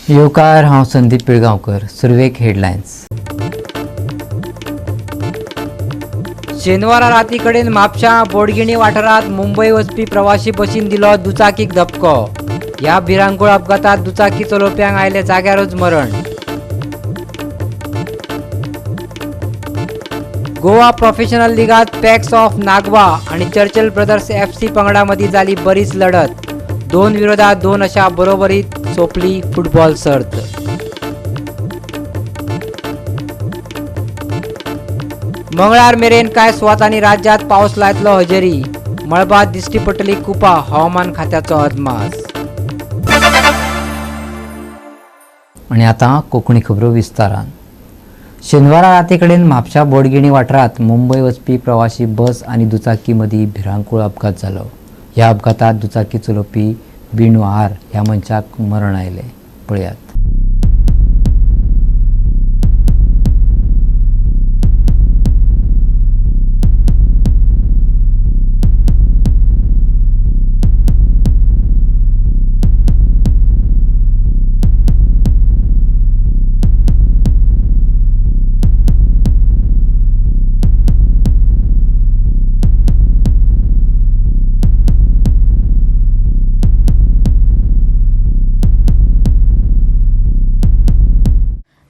येवकार, हांव संदीप पिळगांवकर. सुरवेक हेडलायन्स. शेनवारा राती कडेन म्हापशां बोडगिणी वाठारांत मुंबय वचपी प्रवासी बसीन दिलो दुचाकीक धपको. ह्या भिरांकूळ अपघातांत दुचाकी चलोवप्यांक आयले जाग्यारच मरण. गोवा प्रोफेशनल लीगात पॅक्स ऑफ नागवा आणि चर्चिल ब्रदर्स FC पंगडा मदीं जाली बरीच लढत. 2 विरोधात 2 अशा बरोबरीत सोंपली फुटबॉल सर्त. मंगळार मेरेन कांय सुवातांनी राज्यांत पावस लायतलो हजेरी. मळबात दिश्टी पडटली कुपा, हवामान खात्याचो अदमास. आणि आता कोंकणी खबरो विस्तारान. शेनवारा राती कडेन म्हापशा बोडगिणी वाठारांत मुंबय वचपी प्रवासी बस आनी दुचाकी मदीं भिरांकूळ अपघात जालो. ह्या अपघातांत दुचाकी चलोवपी बिनू आर ह्या मनशाक मरण आयलें. पळयात.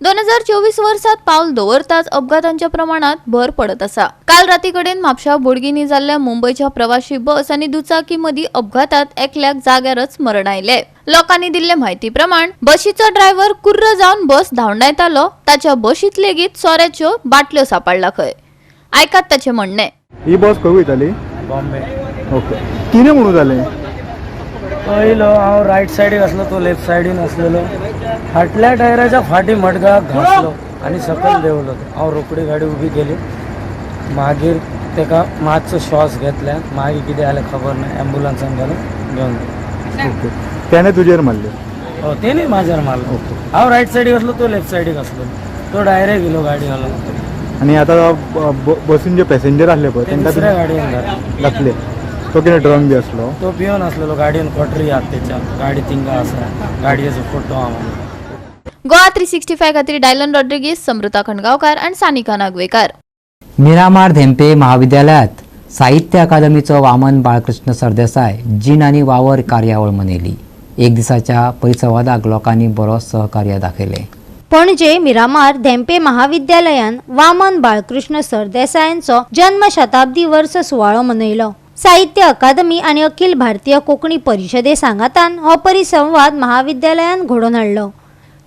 दोन 2024 वर्सात पावल दवरताच अपघातांच्या प्रमाणात भर पडत असा. काल राती कडेन म्हापशा बोडगिणी जाल्ल्या मुंबयच्या प्रवासी बस आणि दुचाकी मदीं अपघातात एकल्याक जाग्यारच मरण आयले. लोकांनी दिल्ले म्हायती प्रमाण बशीचो ड्रायव्हर कुर्र जावन बस धांवडायतालो. ताच्या बशीत लेगीत सोऱ्याच्यो बाटल्यो सापडला खंय. आयकात ताचे म्हणणे. ही बस खंय वयताली? बॉम्बे. ओके. कितें म्हणून जालें? पयलो हांव रायट सायडीक आसलो, तो लेफ्ट सायडीन आसलेलो. फाटल्या टायराच्या फाटी मडगाक घासलो आनी सकयल देंवलो. हांव रोखडी गाडी उबी केली. मागीर तेका मातसो श्वास घेतल्या. मागीर कितें जालें खबर ना. एम्बुलन्सान घालून घेवन गेलो. ओके. त्याने तुजेर मारले? हो, तेणी म्हाजेर मारलो. हांव रायट सायडीक आसलो, तो लेफ्ट सायडीक आसलो. तो डायरेक्ट गेलो गाडी घालून. आनी आतां बसीन जे पॅसेंजर आसले पळय तांकां दुसऱ्या गाडयेन घातले. तो कितें ड्रंक बी आसलो? तो पिवन आसलेलो. गाडयेन कॉटरी आहात तेच्या. गाडी तिंगा आसा. गाडयेचो फोटो हांव. गोवा 365 खातीर डायलन रॉड्रिगीस, समृता खंडगांवकार आणि सानिका नागवेकर. मिरामार धेंपे महाविद्यालयात साहित्य अकादमीचो वामन बाळकृष्ण सरदेसाय जीण आनी वावर कार्यावळ मनयली. एक दिसाच्या परिसंवादाक लोकांनी बरो सहकार्य दाखयलें. पणजे मिरामार धेंपे महाविद्यालयान वामन बाळकृष्ण सरदेसायांचो जन्म शताब्दी वर्स सुवाळो मनयलो. साहित्य अकादमी आणि अखिल भारतीय कोंकणी परिशदे सांगातान हो परिसंवाद महाविद्यालयान घडोवन हाडलो.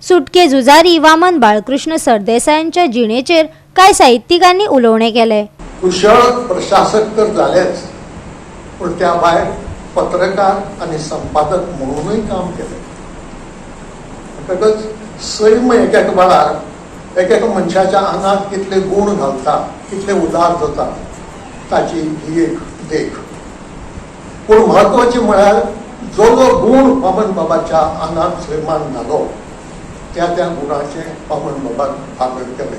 सुटके झुजारी वामन बाळकृष्ण सरदेसायांच्या जिणेचेर कांय साहित्यिकांनी उलोवणें केले. कुशळ प्रशासक तर जालेच, पण त्या भायर पत्रकार आणि संपादक म्हणूनय काम केले. म्हणटकच सैम एकेक वेळार एकेका मनशाच्या आंगात कितले गुण घालता, कितले उदार जाता ताची ही एक देख. पूण म्हत्वाची म्हळ्यार जो गुण वामन बाबाच्या आंगात सैमान घालो त्या गुणाचे वामन बाबान फागर केले.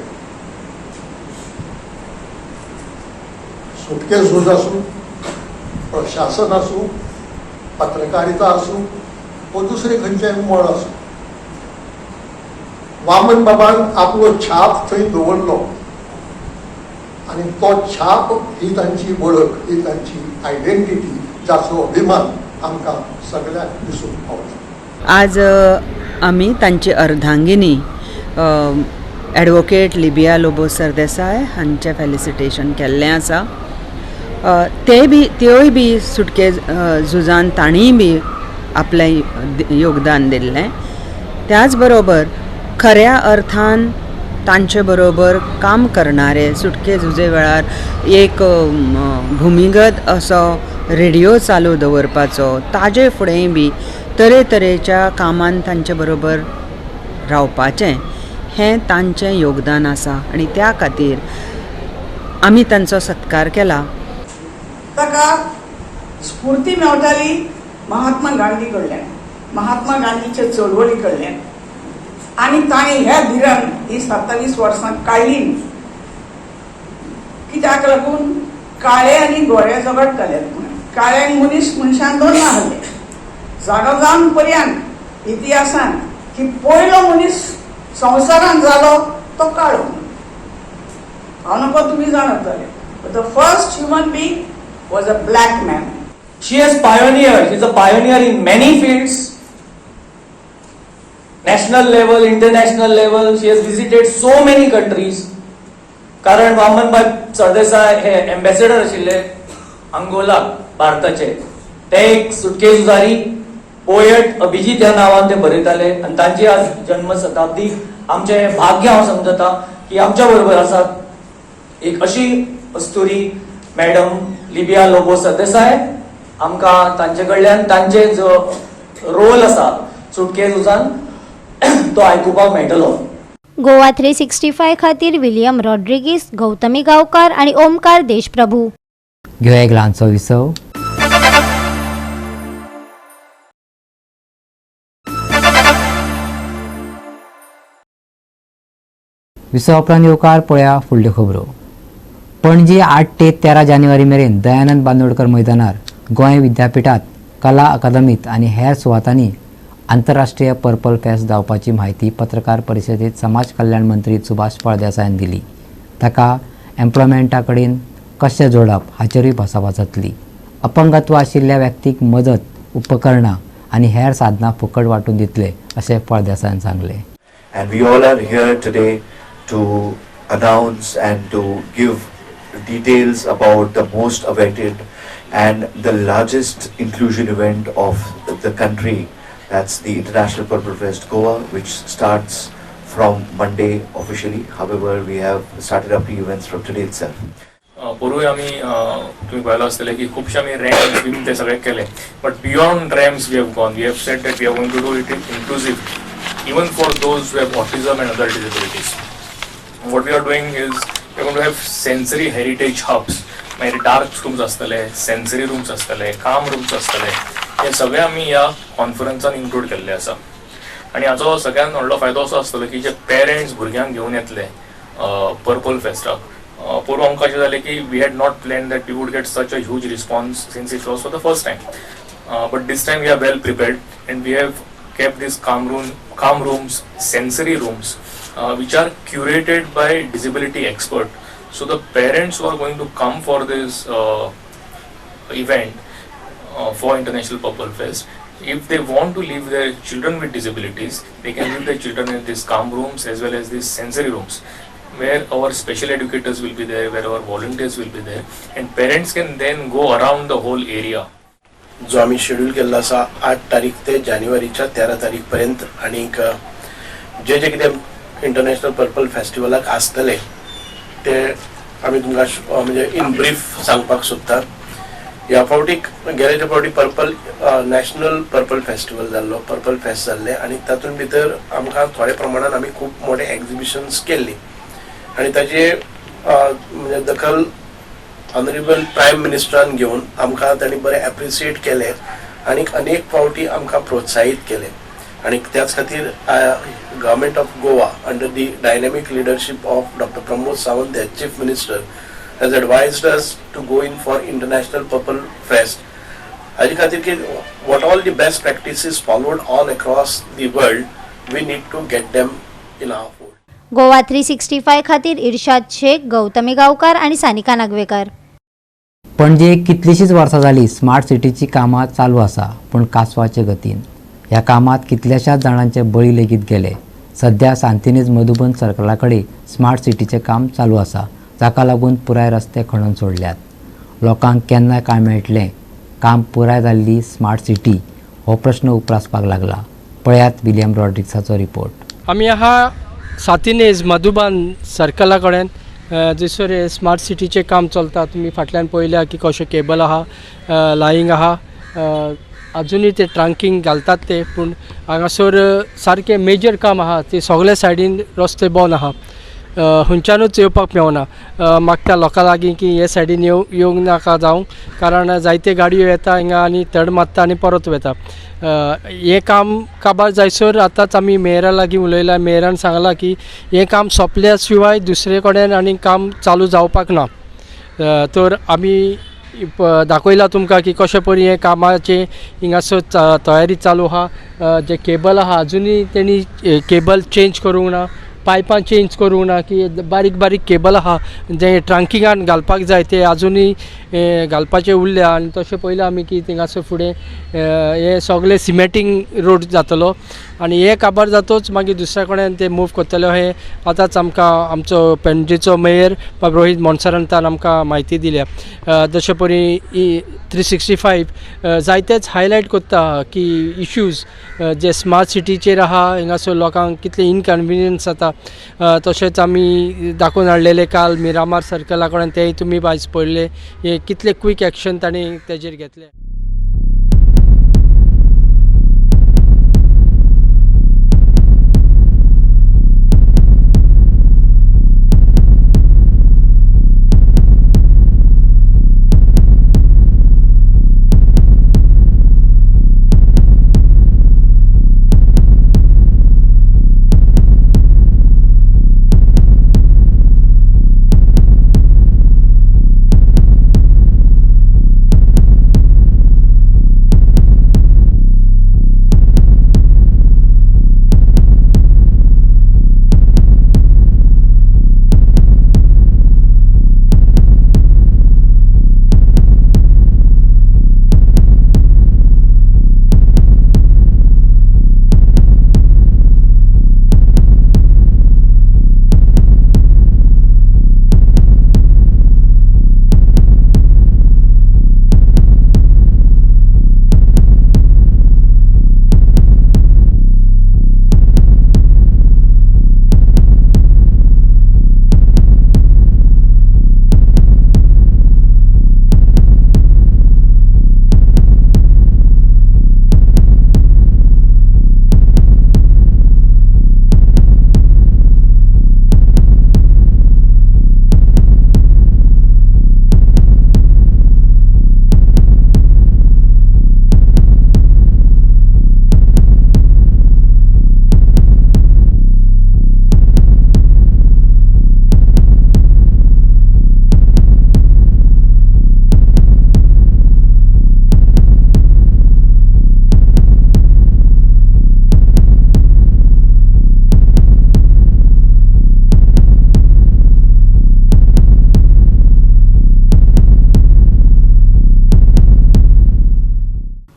सुटके झूज आसूं, प्रशासन आसूं, पत्रकारिता आसूं, व दुसरे खंयचेय मळ आसूं, वामन बाबान आपलो छाप थंय दवरलो आनी तो छाप ही तांची वळख, ही तांची आयडेंटिटी, जाचो अभिमान आमकां सगळ्यांक दिसून पावता. आज आमी तांची अर्धांगिनी ॲडवोकेट लिबिया लोबो सरदेसाय हांचें फेलिसिटेशन केल्लें आसा. त्योय बी सुटके झुजान तांणीय बी आपलें योगदान दिल्लें. त्याच बरोबर खऱ्या अर्थान तांचे बरोबर काम करणारे सुटके झुजे वेळार एक भुमिगत असो रेडिओ चालू दवरपाचो, ताजे फुडेंय बी तरेतरेच्या कामान तांचे बरोबर रावपाचें हें तांचें योगदान आसा आनी त्या खातीर आमी तांचो सत्कार केला. ताका स्फूर्ती मेळटाली महात्मा गांधी कडल्यान, महात्मा गांधीचे चळवळी कडल्यान. आनी ताणें ह्या भिरान ही 27 वर्सां काडली. कित्याक लागून काळे आनी गोरे झगडटाले. काळ्यांक मनशान दोन नाहले. जागो जावन पर्यंत इतिहासान की पयलो मनीस संवसारान जालो तो काळो हांव नकळो तुमी जाणतले the first human being was a black man. She has pioneered. She's a pioneer in many fields. National level, international level. She has visited so many countries. कारण वामनभाई सरदेसाय हे एम्बेसेडर आशिल्ले अंगोला भारताचे. ते एक सुटकेस उजारी पोएट अभिजीत ह्या नावान ते बरयताले आनी तांची आज जन्म शताब्दी आमचे भाग्य हांव समजता की आमच्या बरोबर आसात एक अशी अस्तुरी मॅडम लिबिया लोबो सरदेसाय. आमकां तांचे कडल्यान तांचे जो रोल आसा सुटकेस उजान तो आयकुपाक मेळटलो. गोवा 365 खातीर विलियम रॉड्रिगीस, गौतमी गांवकार आणि ओमकार देशप्रभू. घेऊया एक ल्हानसो विसव. विसव उपरांत येवकार पळया फुडल्यो खबरो. पणजी 8 ते 13 जानेवारी मेरेन दयानंद बांदोडकर मैदानार गोंय विद्यापीठात कला अकादमीत आनी हेर सुवातांनी आंतरराष्ट्रीय पर्पल फेस्ट जावपाची म्हायती पत्रकार परिशदेंत समाज कल्याण मंत्री सुभाष फळदेसायान दिली. ताका एम्प्लॉयमेंटा कडेन कशें जोडप हाचेरूय भासाभास जातली. अपंगत्व आशिल्ल्या व्यक्तीक मदत, उपकरणां आनी हेर साधनां फुकट वांटून दितले अशें फळदेसायान सांगलें. And we all are here today to announce and to give details about the most awaited and the largest inclusion event of the country. That's the International Purple Fest Goa, which starts from Monday officially. However, we have started our pre-events from today itself. पूर्वी आम्ही तुम्ही पाहिलं असलेलं की खूपशे आम्ही rams बिम ते सगळे केले, but beyond ramps we have gone. We have said that we are going to do it inclusive even for those who have autism and other disabilities. What we are doing is we are going to have sensory heritage hubs. मागीर dark rooms आसतले, sensory rooms आसतले, काम rooms आसतले. हे सगळे आमी ह्या कॉन्फरन्सान include केल्ले आसा. आनी हाचो सगळ्यांत व्हडलो फायदो असो आसतलो की जे पेरंट्स भुरग्यांक घेवन येतले पर्पल फेस्टाक. पूर्व आमकां अशें जालें की we had not plan that we would get such a huge response since it was for the first time. But this time we are well prepared and we have kept these calm rooms, sensory rooms, which are curated by disability expert. So the parents who are going to come for this event for International Purple Fest, if they want to leave their children with disabilities, they can leave their children in these calm rooms as well as these sensory rooms, where our special educators will be there, where our volunteers will be there, and parents can then go around the whole area. जो आम्ही schedule केल्लो आसा 8 तारीख ते जानेवारीच्या 13 तारीख पर्यंत. आनीक जे जे कितें इंटरनॅशनल पर्पल फेस्टिवलाक आसतले ते आमी तुमकां म्हणजे इन ब्रीफ सांगपाक सोदता. ह्या फावटीक गेल्या फावटी पर्पल नॅशनल पर्पल फेस्टिवल जाल्लो, पर्पल फेस्ट जाल्ले आनी तातूंत भितर आमकां थोड्या प्रमाणात आमी खूब मोठे एक्झिबिशन्स केल्ली आनी ताचे म्हणजे दखल ऑनरेबल प्रायम मिनिस्टरान घेवन आमकां तांणी बरें एप्रिसिएट केलें आनी अनेक फावटी आमकां प्रोत्साहीत केलें. आनी त्याच खातीर government of Goa under the dynamic leadership of doctor Pramod Sawant as chief minister has advised us to go in for International Purple Fest. हाजे खातीर की what all the best practices followed all across the world, we need to get them in our fold. Goa 365 खातीर इर्शाद शेख, गौतमी गांवकार आणि सानिका नागवेकर. पणजे कितलीशीच वर्सां जाली smart सिटीची कामां चालू आसा, पूण कासवाचे गतीन. ह्या कामात कितल्याशाच जाणांचे बळी लेगीत गेले. सध्या सांतिनेज मधुबन सर्कला कडेन स्मार्ट सिटीचे काम चालू आसा, जाका लागून पुराय रस्ते खणून सोडल्यात. लोकांक केन्ना काय मेळटलें काम पुराय जाल्ली स्मार्ट सिटी हो प्रश्न उपरासपाक लागला. पळयात विलियम रॉड्रिग्साचो रिपोर्ट. आमी आहा सांतिनेज मधुबन सर्कला कडेन जयसर स्मार्ट सिटीचे काम चलता. तुमी फाटल्यान पळयल्या की कशें केबल आहा, लायींग आहा, अजुनूय ते ट्रांकींग घालतात ते, पूण हांगासर सारकें मेजर काम आहा. ते सगळे सायडीन रस्ते बंद आहा, खंयच्यानूच येवपाक मेळना. मागता लोकां लागीं की हे सायडीन येवंक नाका जावं, कारण जायते गाडयो येता हिंगा आनी थर्ड मारता आनी परत वता. हें काम काबार जायसर आतांच आमी मेयरा लागीं उलयला. मेयरान सांगलां की हें काम सोंपल्या शिवाय दुसरे कडेन आनी काम चालू जावपाक ना. तर आमी दाखयला तुमकां की कशें परी हे कामाचे हिंगासर तयारी चालू आहा. जे केबल आहा अजुनूय तेणी केबल चेंज करूंक ना, पायपां चेंज करूंक ना, की बारीक बारीक केबल आहा जे ट्रांकिंगान घालपाक जाय ते अजुनूय घालपाचे उरल्या. आनी तशें पयलें आमी की थिंगासर फुडें हे सगळे सिमेंटींग रोड जातलो आनी हे काबार जातूच मागीर दुसऱ्या कडेन ते मूव करतले. हे आतांच आमकां आमचो पणजेचो मेयर बाब रोहित मोन्सरातान आमकां म्हायती दिल्या. जशे परी 365 जायतेच हायलायट करता की इश्यूज जे स्मार्ट सिटीचेर आहा, हिंगासर लोकांक कितले इनकन्विनियन्स जाता. तशेंच आमी दाखोवन हाडलेले काल मिरामार सर्कला कडेन तेय तुमी आयज पळयले. हे कितले क्वीक एक्शन तांणी तेजेर घेतले.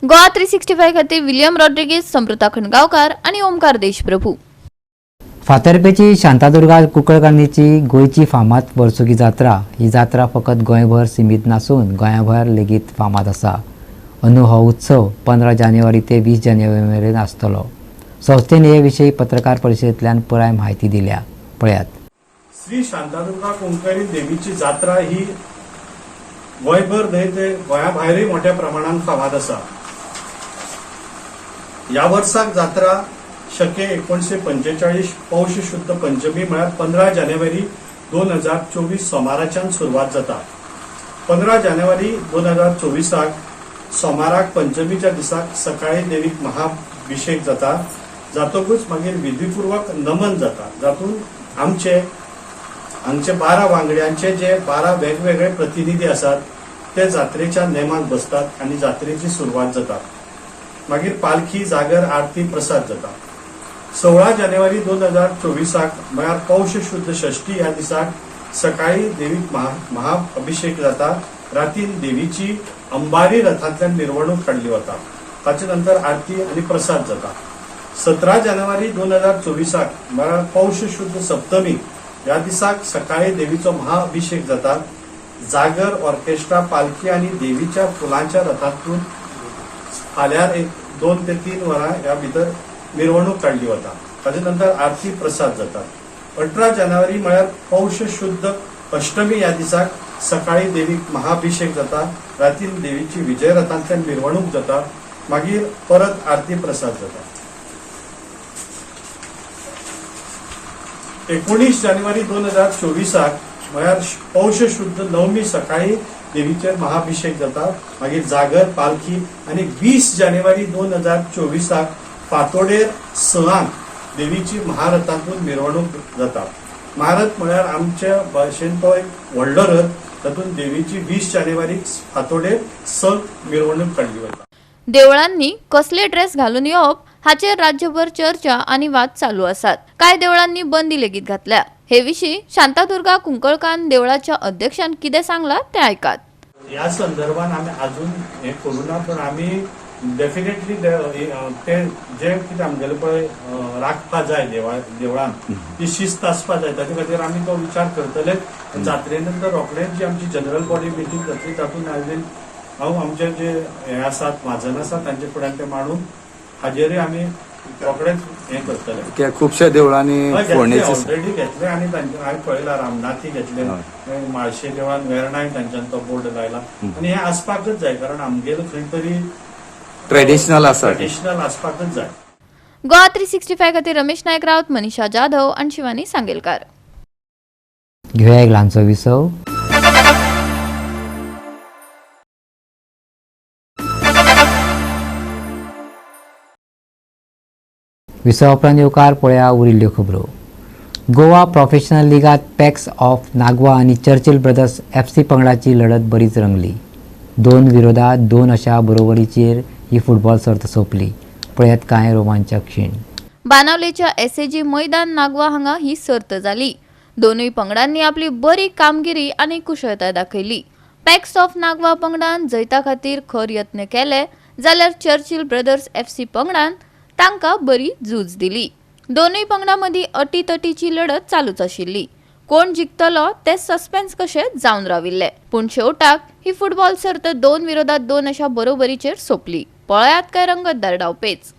गोवा 365 खातीर विलियम रॉड्रिगीज, समृता खणगांवकार आणि ओमकार देशप्रभू. फातर्पेची शांतादुर्गा कुंकळकान्नीची गोंयची फामाद वर्सुकी जात्रा. ही जात्रा फकत गोंयभर सीमीत नासून गोंयाभायर लेगीत फामाद आसा. अंदू हो उत्सव 15 जानेवारी ते 20 जानेवारी मेरेन आसतलो. संस्थेन हे विशयी पत्रकार परिशदेंतल्यान पुराय म्हायती दिल्या. पळयात. श्री शांतादुर्गा कुंकळी देवीची जात्रा ही गोंयभर न्हय ते गोंया भायरूय मोठ्या प्रमाणात फामाद आसा. ह्या वर्साक जात्रा शके 1945 पौष शुद्ध पंचमी म्हळ्यार 15 जानेवारी 2024 सोमाराच्यान सुरवात जाता. 15 जानेवारी 2024 सोमाराक पंचमीच्या दिसाक सकाळी देवीक महाभिषेक जाता. जातकूच मागीर विधीपूर्वक नमन जाता. जातून हांगचे 12 वांगड्यांचे जे 12 वेगवेगळे प्रतिनिधी आसात ते जात्रेच्या नेमाक बसतात आणि जात्रेची सुरवात जाता. मागीर पालखी, जागर, आरती, प्रसाद जाता. 16 जानेवारी 2024 म्हळ्यार पौष शुद्ध षष्ठी ह्या दिसाक सकाळी देवीक महाअभिषेक जाता. रातीन देवीची अंबारी रथांतल्यान मिरवणूक काढली वता. ताचे नंतर आरती आणि प्रसाद जाता. 17 जानेवारी 2024 म्हळ्यार पौष शुद्ध सप्तमी ह्या दिसाक सकाळी देवीचो महाअभिषेक जाता. जागर, ऑर्केस्ट्रा, पालखी आणि देवीच्या फुलांच्या रथांतून फाल्यार 2 ते 3 वरां ह्या भितर मिरवणूक काढली वता. ताचे नंतर आरती, प्रसाद जाता. 18 जानेवारी म्हळ्यार पौष शुद्ध अष्टमी ह्या दिसाक सकाळी देवीक महाअभिषेक जाता. रातीन देवीची विजय रथांतल्यान मिरवणूक जाता. मागीर परत आरती, प्रसाद जाता. 19 जानेवारी 2024 म्हळ्यार पौष शुद्ध नवमी सकाळी देवीचेर महाअभिषेक जाता. मागीर जागर, पालखी आणि 20 जानेवारी 2024 फातोडेर सणाक देवीची महारथांतून मिरवणूक जाता. महारथ म्हळ्यार आमच्या भाशेन तो एक व्हडलो रथ तातूंत देवीची 20 जानेवारीक फातोडे सत मिरवणूक काडली वता. देवळांनी कसले ड्रेस घालून येवप हाचेर राज्यभर चर्चा आणि वाद चालू आसात. कांय देवळांनी बंदी लेगीत घातल्या. हे विशीं शांतादुर्गा कुंकळकान देवळाच्या अध्यक्षान कितें सांगलां तें आयकात. ह्या संदर्भात आमी अजून हे करू ना, पण आमी डेफिनेटली ते जे कितें आमगेले पळय राखपा जाय देवळान ती शिस्त आसपा जाय, ताचे खातीर आमी तो विचार करतले. जात्रे नंतर रोखडेच जी आमची जनरल बॉडी मिटींग जातली तातूंत हांव आमचे जे हे आसात म्हाजन आसात तांचे फुड्यान ते मांडून हाजेरूय आमी रोखडेच हे करतले. खुबश्या देवळांनी ऑलरेडी घेतले आनी हांवें पळयला रामनाथी घेतले, माळशे देवळान वेर्णाय तांच्यान तो बोर्ड लायला आनी हे आसपाकच जाय, कारण आमगेलो खंय तरी ट्रेडिशनल आसपाकच जाय. गोवा 365 खातीर रमेश नायक रावत, मनीषा जाधव आणि शिवानी सांगेलकार. घेऊया एक ल्हानसो विसव. विसव उपरांत येवकार पळया उरिल्ल्यो खबरो. गोवा प्रोफेशनल लिगात पॅक्स ऑफ नागवा आणि चर्चिल ब्रदर्स FC पंगडाची लढत बरीच रंगली. 2-2 अशा बरोबरीचेर ही फुटबॉल सर्त सोंपली. पळयात कांय रोमांचक क्षण. बानावलेच्या SAG मैदान नागवा हांगा ही सर्त जाली. दोनूय पंगडांनी आपली बरी कामगिरी आणि कुशळटाय दाखयली. पॅक्स ऑफ नागवा पंगडान जैता खातीर खर यत्न केले जाल्यार चर्चिल ब्रदर्स FC पंगडान तांकां बरी झूज दिली. दोनूय पंगडां मदीं अटीतटीची लढत चालूच आशिल्ली. कोण जिखतलो ते सस्पेन्स कशे जावन राविल्ले. पूण शेवटाक ही फुटबॉल सर्त 2-2 अशा बरोबरीचेर सोंपली. पळयात काय रंगतदार डावपेच.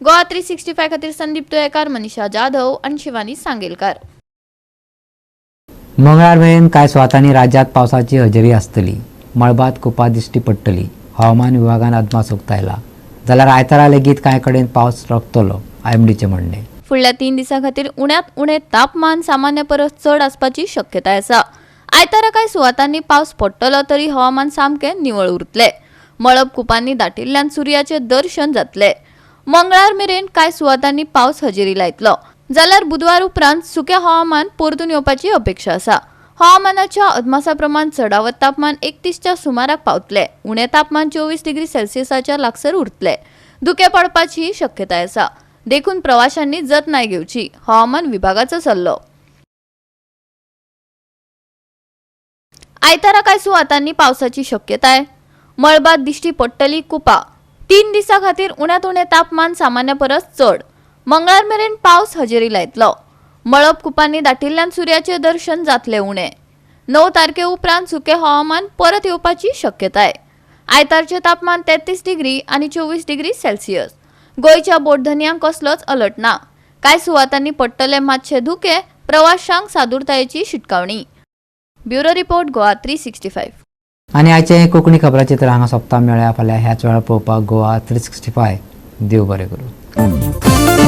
गोवा 365 खातीर संदीप तोयेकार, मनीषा जाधव आणि शिवानी सांगेलकार. मंगळार मेरेन कांय सुवातांनी राज्यांत पावसाची हजेरी आसतली. मळबात कुपा दिश्टी पडटली. हवामान विभागान अदमास उक्तायला. जाल्यार आयतारा लेगीत कांय कडेन पावस रकतलो, IMDचे म्हणणे. फुडल्या 3 दिसां खातीर उण्यांत उणें तापमान सामान्य परस चड आसपाची शक्यताय आसा. आयतारा कांय सुवातांनी पावस पडटलो तरी हवामान सामकें निवळ उरतलें. मळब कुपांनी दाटिल्ल्यान सुर्याचें दर्शन जातलें. मंगळार मेरेन कांय सुवातांनी पावस हजेरी लायतलो. जाल्यार बुधवार उपरांत सुकें हवामान परतून येवपाची अपेक्षा आसा. हवामानाच्या अदमासाप्रमाण चढावत तापमान 31च्या सुमाराक पावतले. उणे तापमान 24 डिग्री सेल्सियसाच्या लागसर उरतले. धुके पडपाची शक्यताय आसा. देखून प्रवाशांनी जतनाय घेवची, हवामान विभागाचो सल्लो. आयतारा कांय सुवातांनी पावसाची शक्यताय. मळबात दिश्टी पडटली कुपा. 3 दिसां खातीर उण्यांत उणें तापमान सामान्य परस चड. मंगळार मेरेन पावस हजेरी लायतलो. मळब कुपांनी दाटिल्ल्यान सूर्याचे दर्शन जातले उणे. 9 तारखे उपरांत सुके हवामान परत येवपाची शक्यताय. आयतारचे तापमान 33 डिग्री आनी 24 डिग्री सेल्सियस. गोंयच्या बोटधन्यांक कसलोच अलर्ट ना. कांय सुवातांनी पडटले मातशे धुके, प्रवाशांक सादूरतायेची शिटकावणी. Bureau report Goa 365. आनी आयचे कोंकणी खबराचित्र हांगा सोंपता. मेळ्या फाल्यां ह्याच वेळार पळोवपाक गोवा 365. देव बरें करूं.